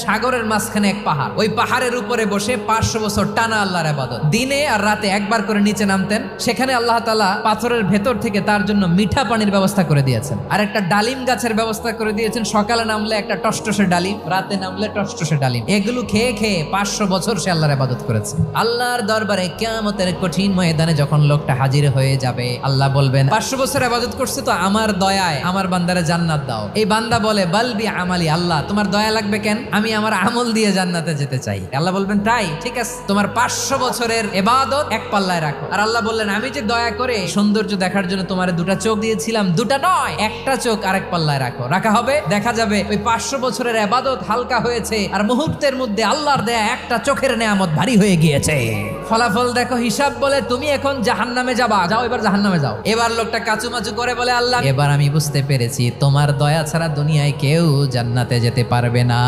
সাগরের মাঝখানে এক পাহাড়, ওই পাহাড়ের উপরে বসে 500 বছর টানা আল্লাহর ইবাদত। দিনে আর রাতে একবার করে নিচে নামতেন। সেখানে আল্লাহ তাআলা পাথরের ভেতর থেকে তার জন্য মিঠা পানির ব্যবস্থা করে দিয়েছেন, আর একটা ডালিম গাছের ব্যবস্থা করে দিয়েছেন। সকালে নামলে একটা টসটসে ডালিম, রাতে নামলে টসটসে ডালিম। এগুলো খেয়ে খেয়ে 500 বছর সে আল্লাহর ইবাদত করেছে। আল্লাহর দরবারে কিয়ামতের কঠিন ময়দানে যখন লোকটা হাজির হয়ে যাবে, আল্লাহ বলবেন 500 বছর ইবাদত করছে তো আমার দয়ায় আমার বান্দারে জান্নাত দাও। এই বান্দা বলে বালবি আমালি, আল্লাহ তোমার দয়া লাগবে কেন, আমি আমার আমল দিয়ে জান্নাতে যেতে চাই। আল্লাহ বলবেন তাই ঠিক আছে, তোমার 500 বছরের ইবাদত এক পাল্লায় রাখো। আর আল্লাহ বললেন আমি যে দয়া করে সৌন্দর্য দেখার জন্য তোমার দুটা চোখ দিয়েছিলাম, দুটা নয় একটা চোখ আরেক পাল্লায় রাখো। রাখা হবে, দেখা যাবে ওই 500 বছরের ইবাদত হালকা হয়েছে আর মুহূর্তের মধ্যে আল্লাহর দেয়া একটা চোখের নেয়ামত ভারী হয়ে গিয়েছে। ফলাফল দেখো, হিসাব বলে তুমি এখন জাহান্নামে যাবা, যাও এবার জাহান্নামে যাও। এবার লোকটা কাচুমাচু করে বলে আল্লাহ এবার আমি বুঝতে পেরেছি তোমার দয়া ছাড়া দুনিয়ায় কেউ জান্নাতে যেতে পারবে না।